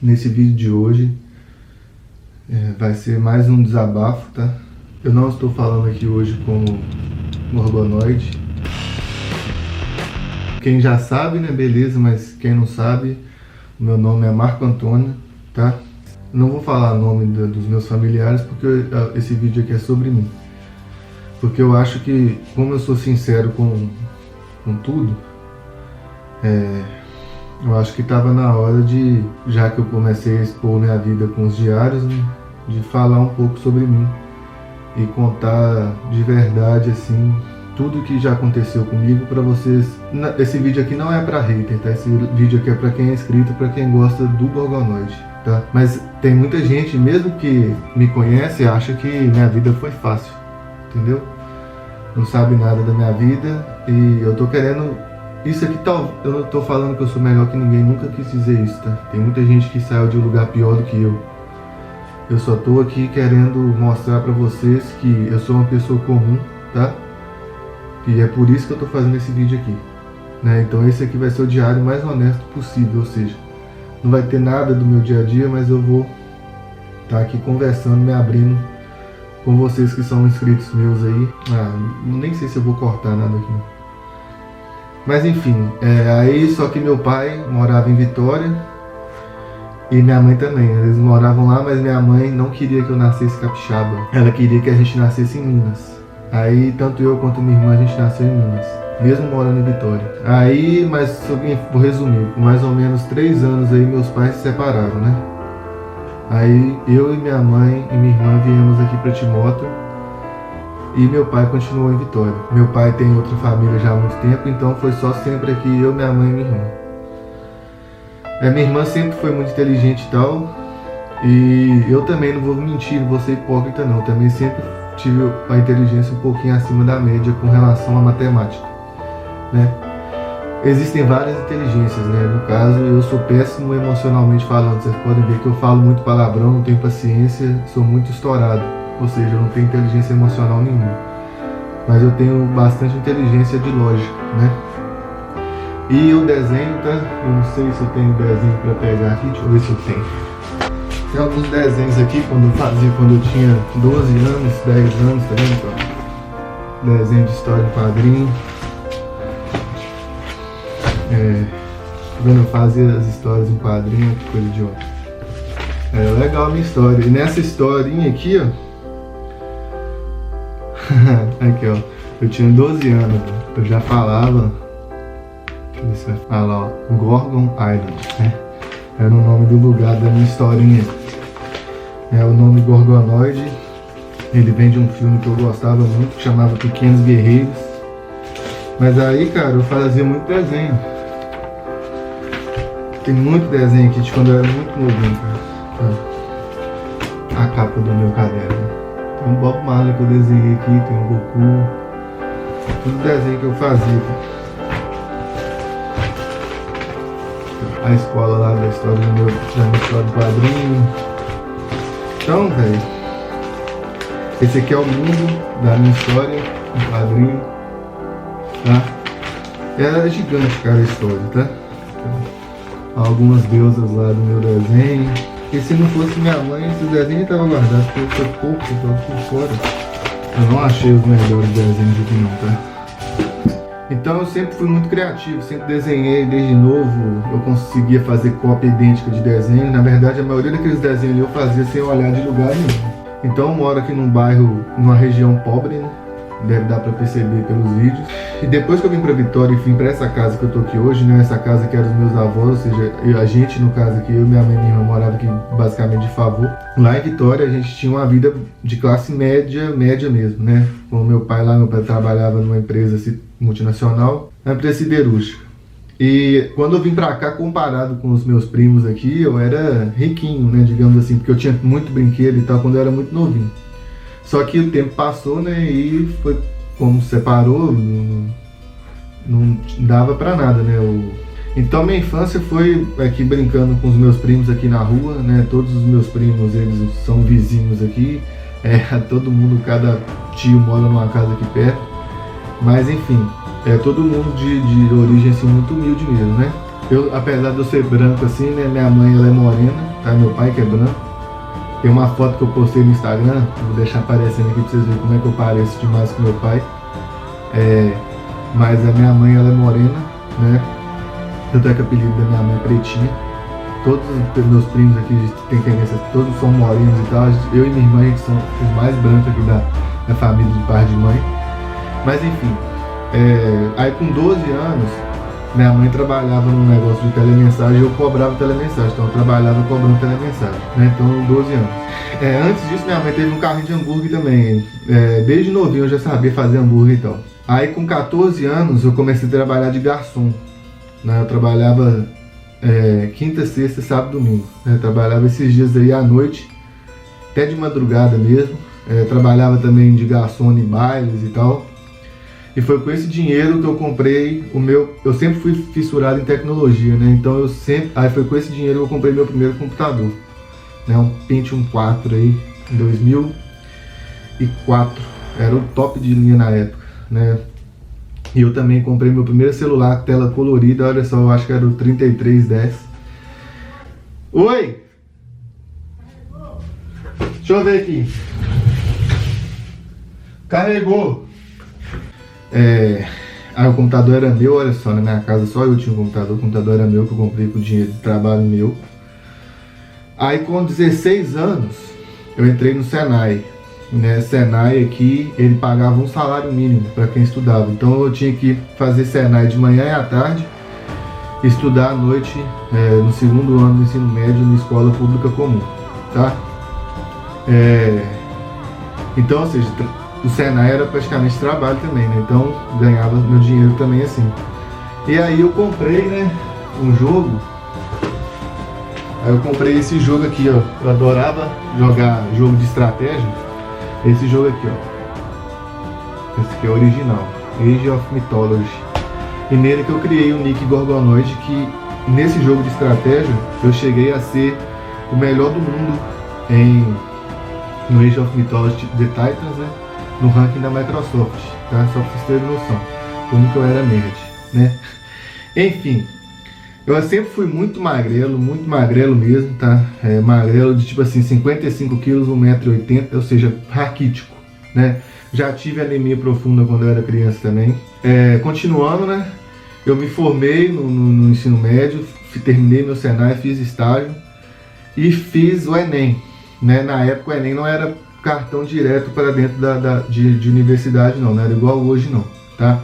nesse vídeo de hoje. Vai ser mais um desabafo, tá? Eu não estou falando aqui hoje como Gorgonoide. Quem já sabe, né, beleza, mas quem não sabe, o meu nome é Marco Antônio, tá? Não vou falar o nome dos meus familiares, porque esse vídeo aqui é sobre mim. Porque eu acho que, como eu sou sincero com tudo, eu acho que estava na hora de, já que eu comecei a expor minha vida com os diários, né, de falar um pouco sobre mim e contar de verdade, assim, tudo que já aconteceu comigo para vocês. Esse vídeo aqui não é para hater, tá? Esse vídeo aqui é para quem é inscrito, para quem gosta do Gorgonoide, tá? Mas tem muita gente, mesmo que me conhece, acha que minha vida foi fácil, entendeu? Não sabe nada da minha vida e eu tô querendo... Isso aqui, eu não tô falando que eu sou melhor que ninguém, nunca quis dizer isso, tá? Tem muita gente que saiu de um lugar pior do que eu. Eu só tô aqui querendo mostrar pra vocês que eu sou uma pessoa comum, tá? E é por isso que eu tô fazendo esse vídeo aqui, né? Então esse aqui vai ser o diário mais honesto possível, ou seja, não vai ter nada do meu dia a dia, mas eu vou estar aqui conversando, me abrindo com vocês que são inscritos meus aí. Nem sei se eu vou cortar nada aqui. Mas enfim, aí só que meu pai morava em Vitória e minha mãe também. Eles moravam lá, mas minha mãe não queria que eu nascesse capixaba. Ela queria que a gente nascesse em Minas. Aí tanto eu quanto minha irmã a gente nasceu em Minas, mesmo morando em Vitória. Aí, mas vou resumir, por mais ou menos 3 anos aí meus pais se separaram, né? Aí eu e minha mãe e minha irmã viemos aqui para Timóteo e meu pai continuou em Vitória. Meu pai tem outra família já há muito tempo, então foi só sempre aqui eu, minha mãe e minha irmã. Minha irmã sempre foi muito inteligente e tal, e eu também não vou mentir, não vou ser hipócrita não, eu também sempre tive a inteligência um pouquinho acima da média com relação à matemática, né? Existem várias inteligências, né? No caso, eu sou péssimo emocionalmente falando. Vocês podem ver que eu falo muito palavrão, não tenho paciência, sou muito estourado. Ou seja, eu não tenho inteligência emocional nenhuma. Mas eu tenho bastante inteligência de lógica, né? E o desenho, tá? Eu não sei se eu tenho desenho pra pegar aqui, deixa eu ver se eu tenho. Tem alguns desenhos aqui quando eu fazia, quando eu tinha 12 anos, 10 anos, tá vendo? Desenho de história em quadrinho. Eu fazia as histórias em quadrinho, que coisa idiota. Legal a minha história. E nessa historinha aqui, ó. Aqui, ó. Eu tinha 12 anos, eu já falava. Deixa eu ver se vai falar, ó. Gorgon Island, né? Era o nome do lugar da minha historinha. O nome Gorgonoide, ele vem de um filme que eu gostava muito, que chamava Pequenos Guerreiros. Mas aí, cara, eu fazia muito desenho. Tem muito desenho aqui de quando eu era muito novinho, cara. A capa do meu caderno. Tem um Bob Marley que eu desenhei aqui, tem um Goku. Tudo desenho que eu fazia. A escola lá da história da minha história do quadrinho. Então, velho, esse aqui é o mundo da minha história, um quadrinho, tá? Era gigante, cara, a história, tá? Algumas deusas lá do meu desenho. E se não fosse minha mãe, esse desenho estava guardado, porque foi pouco, então por fora. Eu não achei os melhores desenhos aqui não, tá? Então eu sempre fui muito criativo, sempre desenhei desde novo. Eu conseguia fazer cópia idêntica de desenho. Na verdade, a maioria daqueles desenhos ali eu fazia sem olhar de lugar nenhum. Então eu moro aqui num bairro, numa região pobre, né? Deve dar pra perceber pelos vídeos. E depois que eu vim pra Vitória e vim pra essa casa que eu tô aqui hoje, né? Essa casa que era dos meus avós, ou seja, a gente, no caso aqui, eu, minha mãe e minha irmã morava aqui basicamente de favor. Lá em Vitória a gente tinha uma vida de classe média, média mesmo, né? Com meu pai trabalhava numa empresa multinacional, uma empresa siderúrgica. E quando eu vim pra cá, comparado com os meus primos aqui, eu era riquinho, né? Digamos assim, porque eu tinha muito brinquedo e tal quando eu era muito novinho. Só que o tempo passou, né, e foi como separou, não dava pra nada, né. Então minha infância foi aqui brincando com os meus primos aqui na rua, né, todos os meus primos, eles são vizinhos aqui, todo mundo, cada tio mora numa casa aqui perto, mas enfim, todo mundo de origem assim muito humilde mesmo, né. Eu, apesar de eu ser branco assim, né, minha mãe ela é morena, tá? Meu pai que é branco. Tem uma foto que eu postei no Instagram, vou deixar aparecendo aqui pra vocês verem como é que eu pareço demais com meu pai. Mas a minha mãe ela é morena, né? Tanto é que o apelido da minha mãe é Pretinha. Todos os meus primos aqui têm tendência, todos são morenos e tal. Eu e minha irmã, a gente são os mais brancos aqui da família de pai de mãe. Mas enfim, aí com 12 anos, minha mãe trabalhava num negócio de telemensagem e eu cobrava telemensagem. Então eu trabalhava cobrando telemensagem, né? Então 12 anos. Antes disso, minha mãe teve um carrinho de hambúrguer também. Desde novinho eu já sabia fazer hambúrguer e tal. Aí com 14 anos eu comecei a trabalhar de garçom, né? Eu trabalhava quinta, sexta, sábado, domingo. Eu trabalhava esses dias aí à noite, até de madrugada mesmo. Trabalhava também de garçom em bailes e tal. E foi com esse dinheiro que eu comprei o meu... Eu sempre fui fissurado em tecnologia, né? Então aí foi com esse dinheiro que eu comprei meu primeiro computador, né? Um Pentium 4 aí, em 2004. Era o top de linha na época, né? E eu também comprei meu primeiro celular, tela colorida, olha só, eu acho que era o 3310. Oi! Deixa eu ver aqui. Carregou! Aí o computador era meu, olha só, na minha casa só eu tinha um computador, o computador era meu, que eu comprei com dinheiro de trabalho meu. Aí com 16 anos, eu entrei no Senai, né? Senai aqui, ele pagava um salário mínimo para quem estudava, então eu tinha que fazer Senai de manhã e à tarde, estudar à noite, no segundo ano do ensino médio, na escola pública comum, tá? Então, ou seja, o Senai era praticamente trabalho também, né? Então ganhava meu dinheiro também assim. E aí eu comprei, né, um jogo. Aí eu comprei esse jogo aqui, ó. Eu adorava jogar jogo de estratégia. Esse jogo aqui, ó. Esse aqui é o original, Age of Mythology. E nele que eu criei o Nick Gorgonoid, que nesse jogo de estratégia eu cheguei a ser o melhor do mundo no Age of Mythology The Titans, né? No ranking da Microsoft, tá? Só pra vocês terem noção, como que eu era nerd, né? Enfim, eu sempre fui muito magrelo mesmo, tá? Magrelo de tipo assim, 55 quilos, 1,80 m, ou seja, raquítico, né? Já tive anemia profunda quando eu era criança também. Continuando, né? Eu me formei no ensino médio, terminei meu Senai, fiz estágio e fiz o Enem, né? Na época o Enem não era cartão direto para dentro de universidade, não era igual hoje não, tá?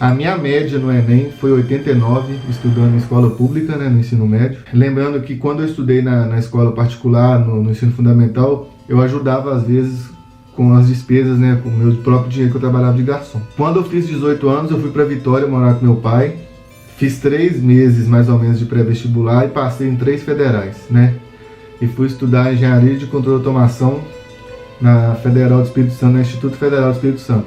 A minha média no Enem foi 89, estudando em escola pública, né, no ensino médio. Lembrando que quando eu estudei na escola particular, no ensino fundamental, eu ajudava às vezes com as despesas, né, com o meu próprio dinheiro que eu trabalhava de garçom. Quando eu fiz 18 anos, eu fui para Vitória morar com meu pai, fiz 3 meses mais ou menos de pré-vestibular e passei em 3 federais, né? E fui estudar engenharia de controle de automação na Federal do Espírito Santo, no Instituto Federal do Espírito Santo,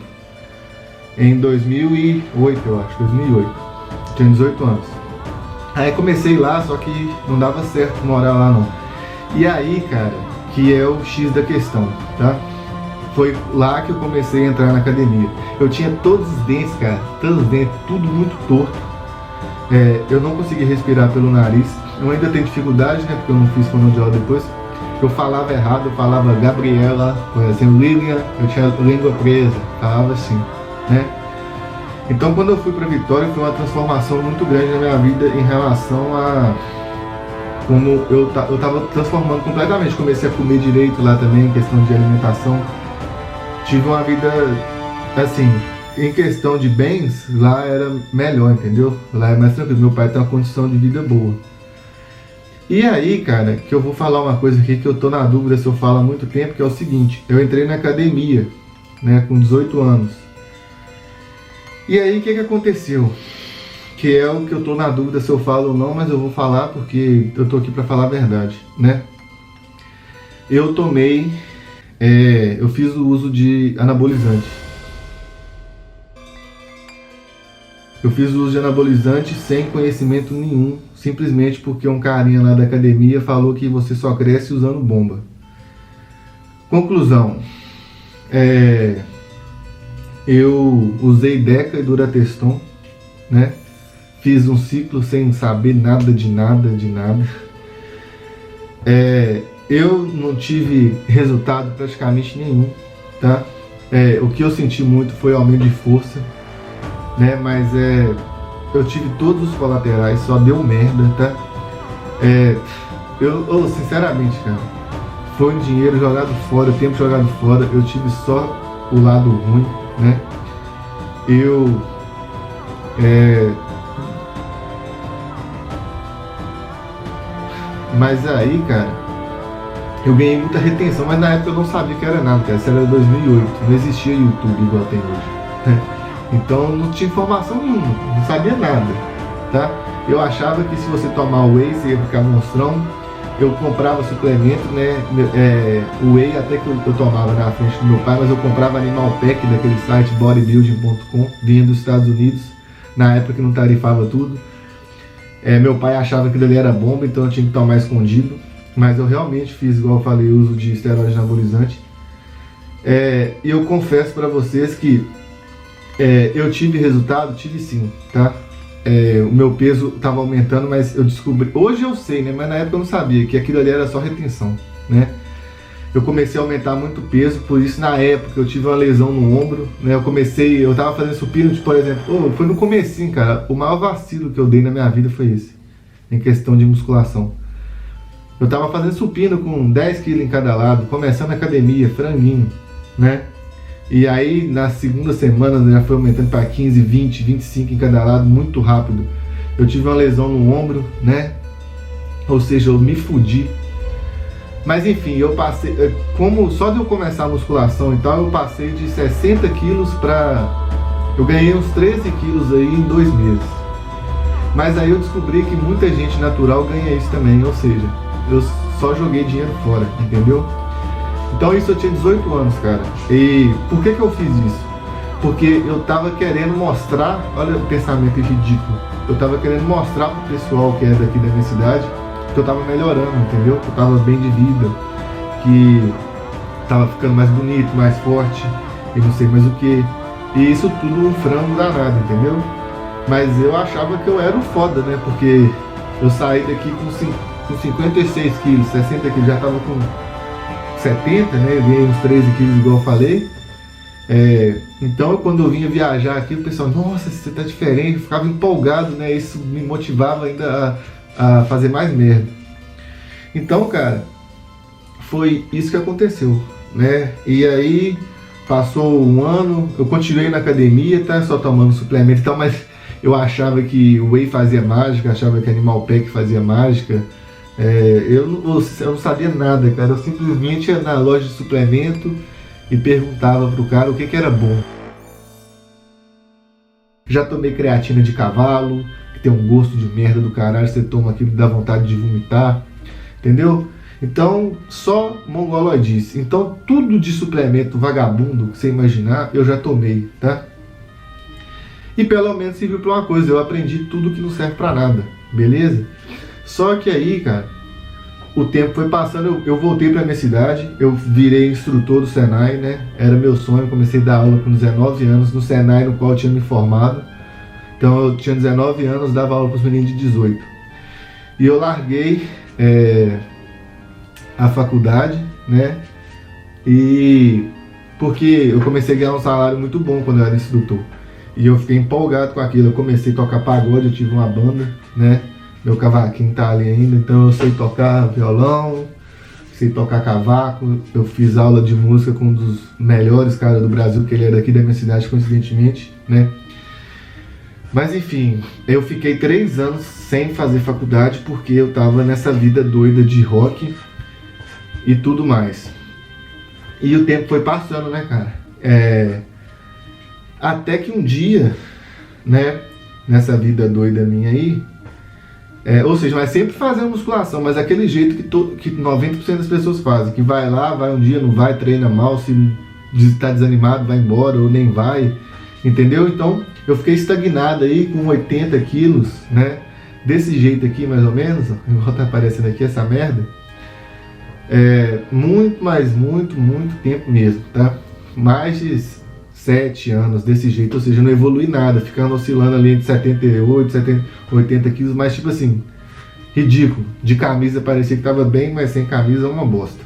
em 2008, eu acho, 2008, tinha 18 anos. Aí comecei lá, só que não dava certo morar lá não. E aí, cara, que é o X da questão, tá? Foi lá que eu comecei a entrar na academia. Eu tinha todos os dentes, cara, todos os dentes, tudo muito torto. Eu não conseguia respirar pelo nariz. Eu ainda tenho dificuldade, né, porque eu não fiz fonoaudiólogo depois. Eu falava errado, eu falava Gabriela, assim, William, eu tinha língua presa, falava assim, né? Então quando eu fui para Vitória foi uma transformação muito grande na minha vida em relação a como eu tava transformando completamente. Comecei a comer direito lá também, em questão de alimentação. Tive uma vida, assim, em questão de bens, lá era melhor, entendeu? Lá é mais tranquilo, meu pai tem uma condição de vida boa. E aí, cara, que eu vou falar uma coisa aqui que eu tô na dúvida se eu falo há muito tempo, que é o seguinte: eu entrei na academia, né, com 18 anos. E aí, o que aconteceu? Que é o que eu tô na dúvida se eu falo ou não, mas eu vou falar porque eu tô aqui pra falar a verdade, né? Eu tomei, eu fiz o uso de anabolizante. Eu fiz o uso de anabolizante sem conhecimento nenhum, simplesmente porque um carinha lá da academia falou que você só cresce usando bomba. Conclusão, eu usei Deca e Durateston, né? fiz um ciclo sem saber nada de nada, de nada. Eu não tive resultado praticamente nenhum, tá? O que eu senti muito foi aumento de força, né? Mas eu tive todos os colaterais, só deu merda, tá? Eu sinceramente, cara, foi um dinheiro jogado fora, tempo jogado fora, eu tive só o lado ruim, né? Mas aí, cara, eu ganhei muita retenção, mas na época eu não sabia que era nada, cara. Isso era 2008, não existia YouTube igual tem hoje, né? Então não tinha informação nenhuma, não sabia nada, tá? Eu achava que se você tomar o whey, você ia ficar monstrão. Eu comprava suplemento, né? O whey até que eu tomava na frente do meu pai, mas eu comprava Animal Pack daquele site bodybuilding.com, vinha dos Estados Unidos, na época que não tarifava tudo. Meu pai achava que ele era bomba, então eu tinha que tomar escondido. Mas eu realmente fiz, igual eu falei, uso de esteroide anabolizante. E eu confesso pra vocês que eu tive resultado, tive sim, tá? O meu peso estava aumentando, mas eu descobri, hoje eu sei, né? Mas na época eu não sabia que aquilo ali era só retenção, né? Eu comecei a aumentar muito peso, por isso na época eu tive uma lesão no ombro, né? Eu tava fazendo supino, por exemplo, foi no comecinho, cara, o maior vacilo que eu dei na minha vida foi esse, em questão de musculação. Eu tava fazendo supino com 10 kg em cada lado, começando a academia, franguinho, né? E aí na segunda semana já foi aumentando para 15, 20, 25 em cada lado, muito rápido. Eu tive uma lesão no ombro, né? Ou seja, eu me fudi. Mas enfim, eu passei, como só de eu começar a musculação e tal, eu passei de 60 quilos para... Eu ganhei uns 13 quilos aí em 2 meses. Mas aí eu descobri que muita gente natural ganha isso também, ou seja, eu só joguei dinheiro fora, entendeu? Então isso eu tinha 18 anos, cara. E por que eu fiz isso? Porque eu tava querendo mostrar, olha o pensamento ridículo, eu tava querendo mostrar pro pessoal que é daqui da minha cidade que eu tava melhorando, entendeu? Que eu tava bem de vida, que tava ficando mais bonito, mais forte e não sei mais o que. E isso tudo um frango danado, entendeu? Mas eu achava que eu era o foda, né? Porque eu saí daqui com 56 quilos, 60 quilos, já tava com 70, né? Eu ganhei uns 13 quilos igual eu falei. Então quando eu vinha viajar aqui, o pessoal, nossa, você tá diferente, eu ficava empolgado, né? Isso me motivava ainda a fazer mais merda. Então, cara, foi isso que aconteceu, né? E aí passou um ano, eu continuei na academia, tá? Só tomando suplemento e tal, mas eu achava que o whey fazia mágica, achava que Animal Pack fazia mágica. Eu não sabia nada, cara. Eu simplesmente ia na loja de suplemento e perguntava pro cara o que era bom. Já tomei creatina de cavalo, que tem um gosto de merda do caralho, você toma aquilo que dá vontade de vomitar, entendeu? Então, só mongoloidice. Então, tudo de suplemento vagabundo que você imaginar, eu já tomei, tá? E pelo menos serviu pra uma coisa, eu aprendi tudo que não serve pra nada, beleza? Só que aí, cara, o tempo foi passando, eu voltei pra minha cidade, eu virei instrutor do Senai, né? Era meu sonho, comecei a dar aula com 19 anos no Senai, no qual eu tinha me formado. Então eu tinha 19 anos, dava aula pros meninos de 18. E eu larguei a faculdade, né? E porque eu comecei a ganhar um salário muito bom quando eu era instrutor. E eu fiquei empolgado com aquilo, eu comecei a tocar pagode, eu tive uma banda, né? Meu cavaquinho tá ali ainda, então eu sei tocar violão, sei tocar cavaco. Eu fiz aula de música com um dos melhores caras do Brasil, que ele é daqui da minha cidade, coincidentemente, né? Mas enfim, eu fiquei 3 anos sem fazer faculdade porque eu tava nessa vida doida de rock e tudo mais. E o tempo foi passando, né, cara? Até que um dia, né, nessa vida doida minha aí, ou seja, mas sempre fazendo musculação, mas aquele jeito que 90% das pessoas fazem, que vai lá, vai um dia, não vai, treina mal, se tá desanimado, vai embora ou nem vai, entendeu? Então eu fiquei estagnado aí com 80 quilos, né, desse jeito aqui mais ou menos, igual tá aparecendo aqui essa merda, muito, mas muito tempo mesmo, tá? Mais de 7 anos desse jeito, ou seja, não evolui nada, ficando oscilando ali entre 78, 70, 80 quilos, mas tipo assim, ridículo. De camisa parecia que tava bem, mas sem camisa é uma bosta.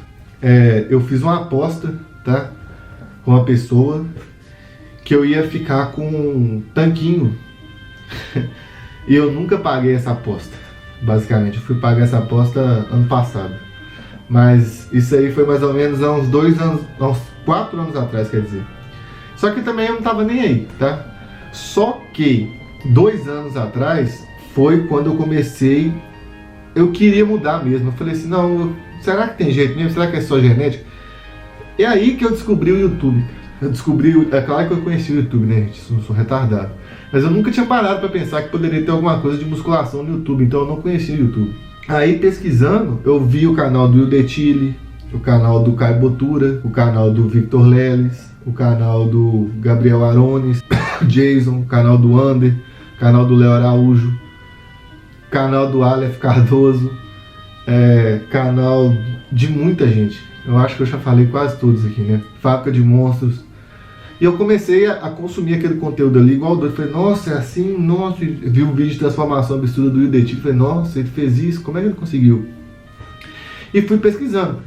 Eu fiz uma aposta, tá? Com uma pessoa que eu ia ficar com um tanquinho e eu nunca paguei essa aposta. Basicamente, eu fui pagar essa aposta ano passado. Mas isso aí foi mais ou menos há uns 2 anos, há uns 4 anos atrás, quer dizer. Só que também eu não tava nem aí, tá? Só que 2 anos atrás foi quando eu comecei, eu queria mudar mesmo. Eu falei assim, não, será que tem jeito mesmo? Será que é só genética? É aí que eu descobri o YouTube. É claro que eu conheci o YouTube, né, gente? Eu sou retardado. Mas eu nunca tinha parado para pensar que poderia ter alguma coisa de musculação no YouTube, então eu não conhecia o YouTube. Aí pesquisando, eu vi o canal do Ildetile, o canal do Caio Botura, o canal do Victor Leles, o canal do Gabriel Arones, Jason, o canal do Ander, o canal do Léo Araújo, o canal do Aleph Cardoso, canal de muita gente. Eu acho que eu já falei quase todos aqui, né? Fábrica de Monstros. E eu comecei a consumir aquele conteúdo ali igual doido. Falei, nossa, é assim, nossa. Vi um vídeo de transformação absurda do Ildetile. Falei, nossa, ele fez isso, como é que ele conseguiu? E fui pesquisando.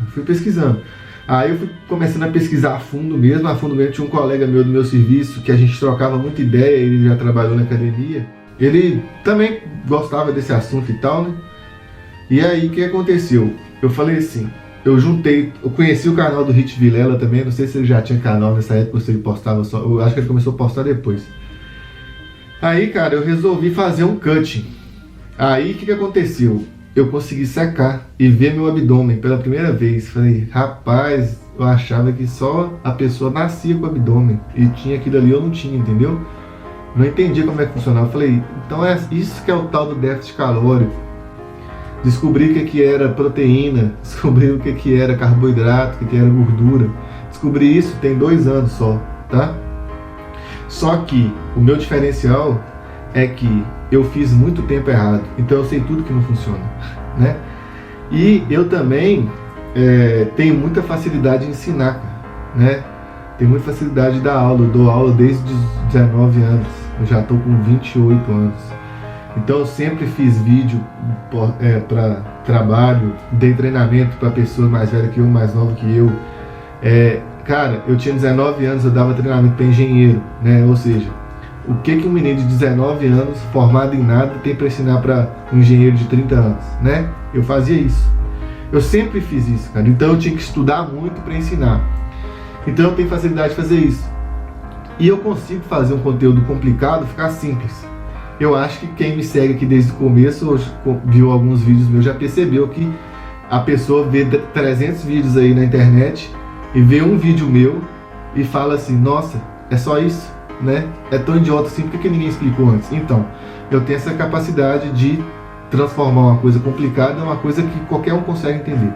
Aí eu fui começando a pesquisar a fundo mesmo. Tinha um colega meu do meu serviço que a gente trocava muita ideia, ele já trabalhou na academia. Ele também gostava desse assunto e tal, né? E aí, o que aconteceu? Eu falei assim, eu conheci o canal do Hit Vilela também, não sei se ele já tinha canal nessa época ou se ele postava só, eu acho que ele começou a postar depois. Aí, cara, eu resolvi fazer um cutting. Aí, o que aconteceu? Eu consegui secar e ver meu abdômen pela primeira vez. Falei, rapaz, eu achava que só a pessoa nascia com o abdômen e tinha aquilo ali, eu não tinha, entendeu? Não entendia como é que funcionava. Eu falei, então é isso que é o tal do déficit calórico. Descobri o que era proteína, descobri o que era carboidrato, o que era gordura. Descobri isso tem 2 anos só, tá? Só que o meu diferencial é que eu fiz muito tempo errado, então eu sei tudo que não funciona, né? E eu também tenho muita facilidade em ensinar, né? Tenho muita facilidade de dar aula, eu dou aula desde os 19 anos, eu já estou com 28 anos. Então eu sempre fiz vídeo para trabalho, dei treinamento para pessoas mais velhas que eu, mais novas que eu. Cara, eu tinha 19 anos, eu dava treinamento para engenheiro, né? Ou seja, o que um menino de 19 anos, formado em nada, tem para ensinar para um engenheiro de 30 anos, né? Eu fazia isso. Eu sempre fiz isso, cara. Então eu tinha que estudar muito para ensinar. Então eu tenho facilidade de fazer isso. E eu consigo fazer um conteúdo complicado ficar simples. Eu acho que quem me segue aqui desde o começo, viu alguns vídeos meus, já percebeu que a pessoa vê 300 vídeos aí na internet e vê um vídeo meu e fala assim, nossa, é só isso, né? É tão idiota assim, por que ninguém explicou antes? Então, eu tenho essa capacidade de transformar uma coisa complicada em uma coisa que qualquer um consegue entender,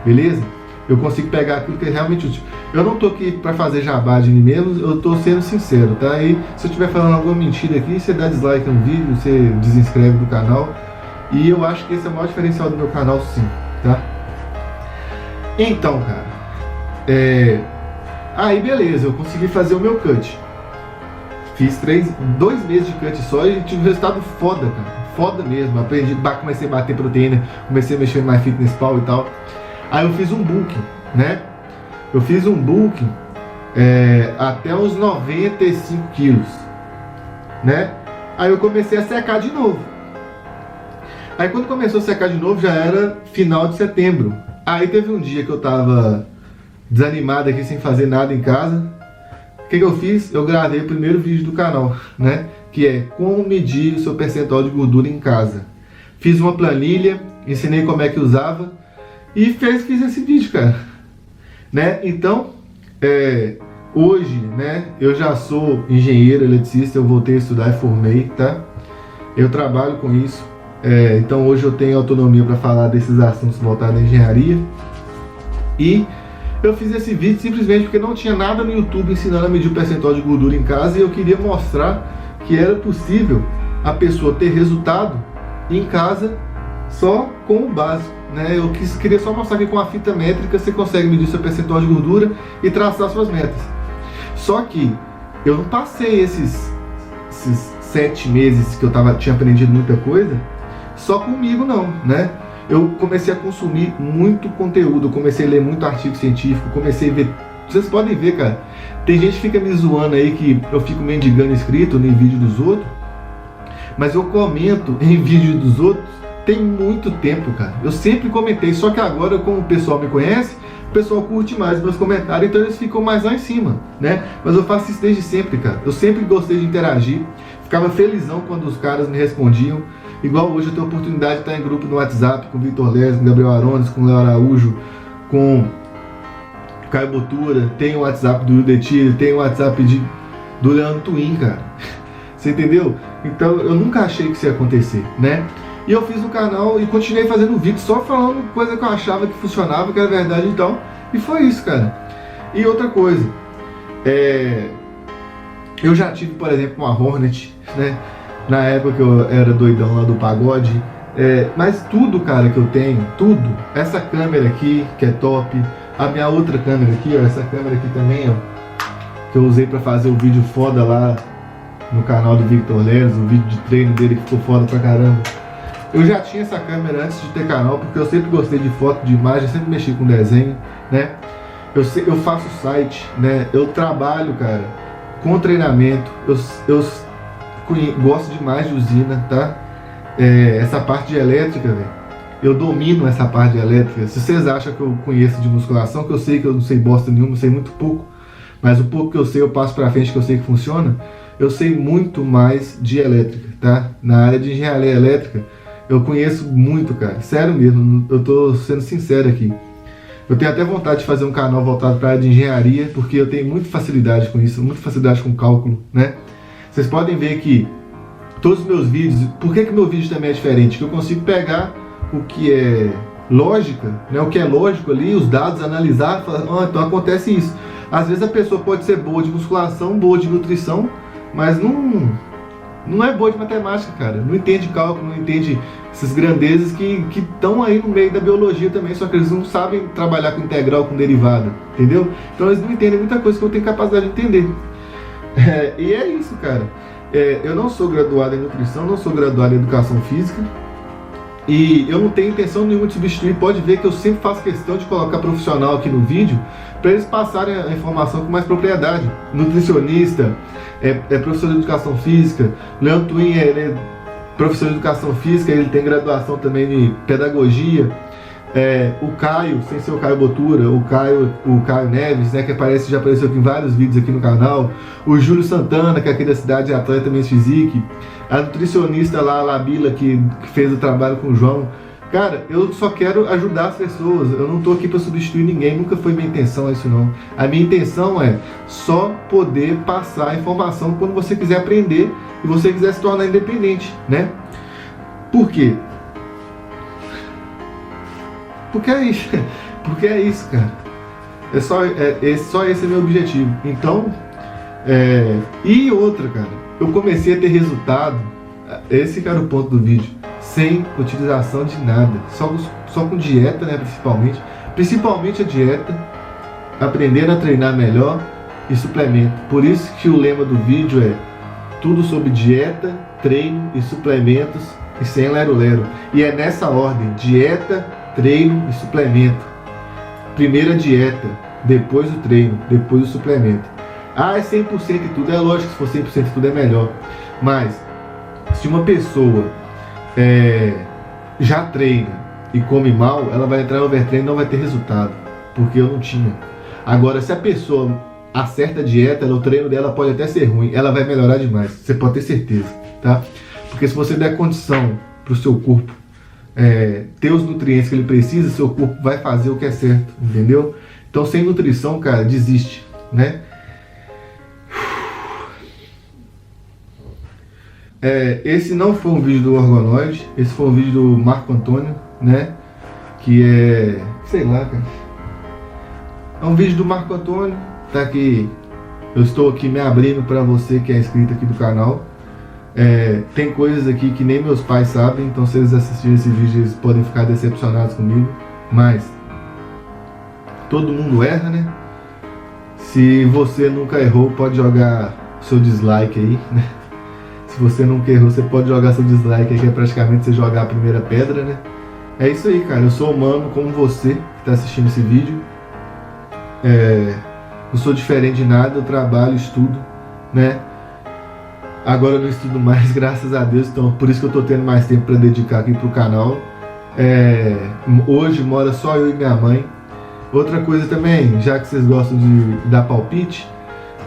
beleza? Eu consigo pegar aquilo que é realmente útil. Eu não tô aqui para fazer jabá de mim mesmo, eu tô sendo sincero, tá? E se eu estiver falando alguma mentira aqui, você dá dislike no vídeo, você desinscreve no canal. E eu acho que esse é o maior diferencial do meu canal, sim, tá? Então, cara, aí beleza, eu consegui fazer o meu cut. Fiz 2 meses de cut só e tive um resultado foda, cara. Foda mesmo. Comecei a bater proteína, comecei a mexer no MyFitnessPal e tal. Aí eu fiz um booking, né? Eu fiz um booking até os 95 quilos, né? Aí eu comecei a secar de novo. Aí quando começou a secar de novo já era final de setembro. Aí teve um dia que eu tava desanimado aqui sem fazer nada em casa. O que eu fiz? Eu gravei o primeiro vídeo do canal, né? Que é como medir o seu percentual de gordura em casa. Fiz uma planilha, ensinei como é que usava. E fiz esse vídeo, cara, né? Então, hoje, né, eu já sou engenheiro, eletricista, eu voltei a estudar e formei, tá? Eu trabalho com isso, então hoje eu tenho autonomia para falar desses assuntos voltados à engenharia. E eu fiz esse vídeo simplesmente porque não tinha nada no YouTube ensinando a medir o percentual de gordura em casa e eu queria mostrar que era possível a pessoa ter resultado em casa só com o básico. Né? Eu queria só mostrar que com a fita métrica você consegue medir seu percentual de gordura e traçar suas metas. Só que eu não passei esses 7 meses que eu tinha aprendido muita coisa só comigo não, né? Eu comecei a consumir muito conteúdo, comecei a ler muito artigo científico, comecei a ver. Vocês podem ver, cara, tem gente que fica me zoando aí que eu fico mendigando inscrito em vídeo dos outros, mas eu comento em vídeo dos outros tem muito tempo, cara. Eu sempre comentei, só que agora, como o pessoal me conhece, o pessoal curte mais meus comentários, então eles ficam mais lá em cima, né? Mas eu faço isso desde sempre, cara. Eu sempre gostei de interagir, ficava felizão quando os caras me respondiam. Igual hoje eu tenho a oportunidade de estar em grupo no WhatsApp com o Victor Leles, com o Gabriel Arones, com o Léo Araújo, com o Caio Botura, tem o WhatsApp do Ildetile, tem o WhatsApp do Leandro Twin, cara. Você entendeu? Então eu nunca achei que isso ia acontecer, né? E eu fiz o canal e continuei fazendo vídeo só falando coisa que eu achava que funcionava, que era verdade então. E foi isso, cara. E outra coisa, eu já tive, por exemplo, uma Hornet, né? Na época que eu era doidão lá do pagode. Mas tudo, cara, que eu tenho, tudo. Essa câmera aqui, que é top. A minha outra câmera aqui, ó, essa câmera aqui também, ó, que eu usei pra fazer o vídeo foda lá no canal do Victor Leles, o vídeo de treino dele que ficou foda pra caramba. Eu já tinha essa câmera antes de ter canal, porque eu sempre gostei de foto, de imagem, sempre mexi com desenho, né? Eu faço site, né? Eu trabalho, cara, com treinamento. Eu gosto demais de usina, tá? Essa parte de elétrica, velho, eu domino essa parte de elétrica. Se vocês acham que eu conheço de musculação, que eu sei que eu não sei bosta nenhuma, eu sei muito pouco, mas o pouco que eu sei eu passo pra frente, que eu sei que funciona. Eu sei muito mais de elétrica, tá? Na área de engenharia elétrica, eu conheço muito, cara. Sério mesmo, eu tô sendo sincero aqui. Eu tenho até vontade de fazer um canal voltado para a área de engenharia, porque eu tenho muita facilidade com isso, muita facilidade com cálculo, né? Vocês podem ver que todos os meus vídeos, por que meu vídeo também é diferente? Que eu consigo pegar o que é lógica, né? O que é lógico ali, os dados, analisar, falar, então acontece isso. Às vezes a pessoa pode ser boa de musculação, boa de nutrição, mas não é boa de matemática, cara. Não entende cálculo, não entende essas grandezas que estão aí no meio da biologia também, só que eles não sabem trabalhar com integral, com derivada, entendeu? Então eles não entendem muita coisa que eu tenho capacidade de entender. E é isso, cara. Eu não sou graduado em nutrição, não sou graduado em educação física, e eu não tenho intenção nenhuma de substituir. Pode ver que eu sempre faço questão de colocar profissional aqui no vídeo para eles passarem a informação com mais propriedade. Nutricionista, professor de educação física. Leandro Twin ele é professor de educação física, ele tem graduação também de pedagogia. O Caio, sem ser o Caio Botura, o Caio Neves, né, que já apareceu aqui em vários vídeos aqui no canal. O Júlio Santana, que é aqui da cidade, é atleta Men's Physique. A nutricionista lá, a Labila, que fez o trabalho com o João. Cara, eu só quero ajudar as pessoas, eu não tô aqui para substituir ninguém, nunca foi minha intenção isso não. A minha intenção é só poder passar a informação quando você quiser aprender e você quiser se tornar independente, né? Por quê? Porque é isso, porque é isso, cara. Só esse é meu objetivo. Então, e outra, cara, eu comecei a ter resultado, esse que era o ponto do vídeo, sem utilização de nada, só com dieta, né, principalmente a dieta, aprendendo a treinar melhor e suplemento. Por isso que o lema do vídeo é tudo sobre dieta, treino e suplementos e sem lero-lero. E é nessa ordem: dieta, treino e suplemento. Primeiro a dieta, depois o treino, depois o suplemento. É 100% e tudo, é lógico que se for 100% e tudo é melhor. Mas se uma pessoa já treina e come mal, ela vai entrar em overtraining e não vai ter resultado, porque eu não tinha. Agora, se a pessoa acerta a dieta, o treino dela pode até ser ruim, ela vai melhorar demais, você pode ter certeza, tá? Porque se você der condição para o seu corpo ter os nutrientes que ele precisa, seu corpo vai fazer o que é certo, entendeu? Então, sem nutrição, cara, desiste, né? Esse não foi um vídeo do Orgonoide, esse foi um vídeo do Marco Antônio, né? Que sei lá, cara. É um vídeo do Marco Antônio, tá aqui. Eu estou aqui me abrindo para você que é inscrito aqui do canal. Tem coisas aqui que nem meus pais sabem, então se eles assistirem esse vídeo eles podem ficar decepcionados comigo. Mas todo mundo erra, né? Se você nunca errou, pode jogar seu dislike aí, né? Se você nunca errou, você pode jogar seu dislike aí, que é praticamente você jogar a primeira pedra, né? É isso aí, cara. Eu sou humano como você que está assistindo esse vídeo. Não sou diferente de nada, eu trabalho, estudo, né? Agora eu não estudo mais, graças a Deus, então por isso que eu tô tendo mais tempo para dedicar aqui pro canal. Hoje mora só eu e minha mãe. Outra coisa também, já que vocês gostam de dar palpite,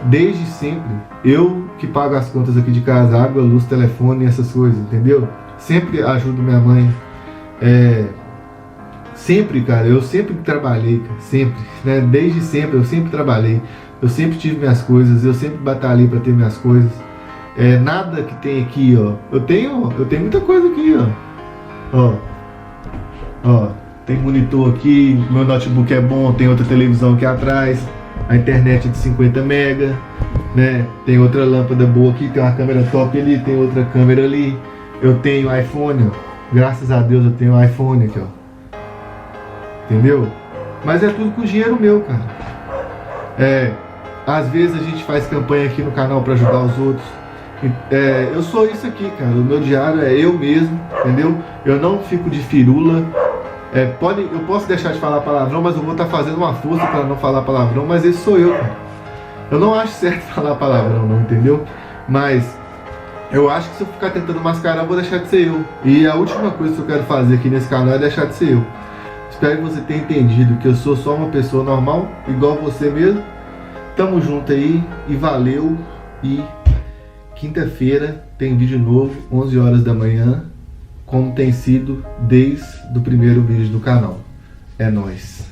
desde sempre, eu que pago as contas aqui de casa, água, luz, telefone, essas coisas, entendeu? Sempre ajudo minha mãe. Sempre, cara, eu sempre trabalhei, cara, sempre, né? Desde sempre, eu sempre trabalhei. Eu sempre tive minhas coisas, eu sempre batalhei para ter minhas coisas. Nada que tem aqui, ó. Eu tenho muita coisa aqui, ó. Tem monitor aqui, meu notebook é bom, tem outra televisão aqui atrás, a internet é de 50 mega, né? Tem outra lâmpada boa aqui, tem uma câmera top ali, tem outra câmera ali. Eu tenho iPhone, ó. Graças a Deus eu tenho iPhone aqui, ó. Entendeu? Mas é tudo com dinheiro meu, cara. Às vezes a gente faz campanha aqui no canal para ajudar os outros. Eu sou isso aqui, cara. O meu diário é eu mesmo, entendeu? Eu não fico de firula. Eu posso deixar de falar palavrão, mas eu vou estar fazendo uma força para não falar palavrão. Mas esse sou eu, cara. Eu não acho certo falar palavrão, não, entendeu? Mas eu acho que se eu ficar tentando mascarar, eu vou deixar de ser eu. E a última coisa que eu quero fazer aqui nesse canal é deixar de ser eu. Espero que você tenha entendido que eu sou só uma pessoa normal, igual você mesmo. Tamo junto aí e valeu. E quinta-feira tem vídeo novo, 11 horas da manhã, como tem sido desde o primeiro vídeo do canal. É nóis.